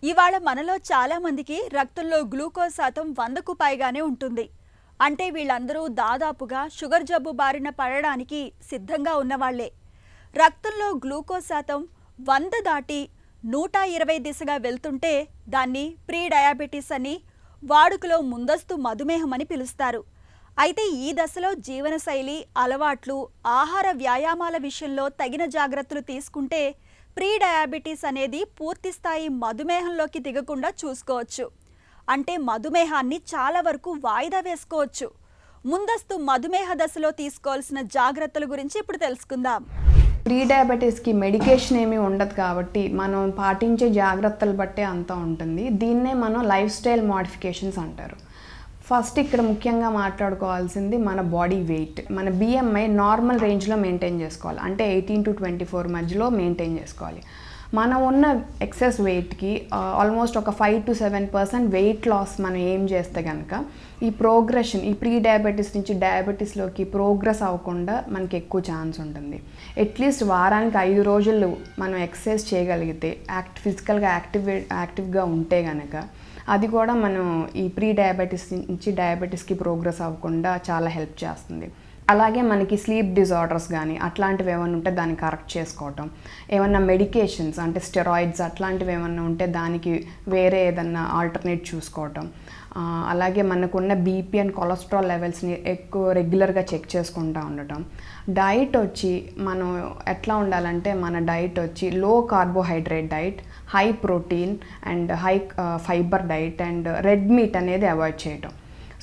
ఇవాళ మనలో చాలా మందికి రక్తంలో గ్లూకోజ్ శాతం 100కు పైగానే ఉంటుంది. అంటే వీళ్ళందరూ దాదాపుగా షుగర్ జబ్బు బారిన పడడానికి సిద్ధంగా ఉన్నవాళ్లే. రక్తంలో గ్లూకోజ్ శాతం 100 దాటి 120 దిశగా వెళ్తుంటే దాన్ని ప్రీ డయాబెటిస్ అని, వాడుకలో ముందస్తు మధుమేహం అని పిలుస్తారు. అయితే ఈ దశలో జీవనశైలి, అలవాట్లు, ఆహార వ్యాయామాల విషయంలో తగిన జాగ్రత్తలు తీసుకుంటే ప్రీ డయాబెటీస్ అనేది పూర్తి స్థాయి మధుమేహంలోకి దిగకుండా చూసుకోవచ్చు. అంటే మధుమేహాన్ని చాలా వరకు వాయిదా వేసుకోవచ్చు. ముందస్తు మధుమేహ దశలో తీసుకోవాల్సిన జాగ్రత్తల గురించి ఇప్పుడు తెలుసుకుందాం. ప్రీ డయాబెటీస్కి మెడికేషన్ ఏమీ ఉండదు కాబట్టి మనం పాటించే జాగ్రత్తలు బట్టే అంతా ఉంటుంది. దీన్నే మనం లైఫ్ స్టైల్ మోడిఫికేషన్స్ అంటారు. ఫస్ట్ ఇక్కడ ముఖ్యంగా మాట్లాడుకోవాల్సింది మన బాడీ వెయిట్. మన బిఎంఐ నార్మల్ రేంజ్లో మెయింటైన్ చేసుకోవాలి. అంటే 18 to 24 మధ్యలో మెయింటైన్ చేసుకోవాలి. మనం ఉన్న ఎక్సెస్ వెయిట్కి ఆల్మోస్ట్ ఒక 5 to 7% వెయిట్ లాస్ మనం ఏం చేస్తే కనుక ఈ ప్రోగ్రెషన్, ఈ ప్రీ డయాబెటీస్ నుంచి డయాబెటీస్లోకి ప్రోగ్రెస్ అవ్వకుండా మనకి ఎక్కువ ఛాన్స్ ఉంటుంది. అట్లీస్ట్ వారానికి 5 రోజులు మనం ఎక్సర్సైజ్ చేయగలిగితే, ఫిజికల్గా యాక్టివ్గా ఉంటే కనుక అది కూడా మనం ఈ ప్రీ డయాబెటీస్ నుంచి డయాబెటీస్కి ప్రోగ్రెస్ అవ్వకుండా చాలా హెల్ప్ చేస్తుంది. అలాగే మనకి స్లీప్ డిజార్డర్స్ కానీ అట్లాంటివి ఏమైనా ఉంటే దాన్ని కరెక్ట్ చేసుకోవటం, ఏమన్నా మెడికేషన్స్ అంటే స్టెరాయిడ్స్ అట్లాంటివి ఏమన్నా ఉంటే దానికి వేరే ఏదన్నా ఆల్టర్నేట్ చూసుకోవటం, అలాగే మనకున్న బీపీ అండ్ కొలెస్ట్రాల్ లెవెల్స్ని ఎక్కువ రెగ్యులర్గా చెక్ చేసుకుంటూ ఉండటం. డైట్ వచ్చి మనం ఎట్లా ఉండాలంటే మన డైట్ వచ్చి లో carbohydrate diet, high protein and high fibre diet and red meat అనేది అవాయిడ్ చేయటం.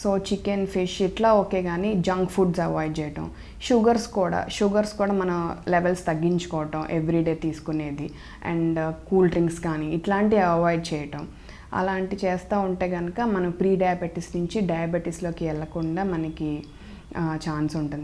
సో చికెన్, ఫిష్ ఇట్లా ఓకే, కానీ జంక్ ఫుడ్స్ అవాయిడ్ చేయటం. షుగర్స్ కూడా మన లెవెల్స్ తగ్గించుకోవటం ఎవ్రీడే తీసుకునేది, అండ్ కూల్ డ్రింక్స్ కానీ ఇట్లాంటివి అవాయిడ్ చేయటం. అలాంటి చేస్తూ ఉంటే కనుక మనం ప్రీ డయాబెటీస్ నుంచి డయాబెటీస్లోకి వెళ్ళకుండా మనకి ఛాన్స్ ఉంటుంది.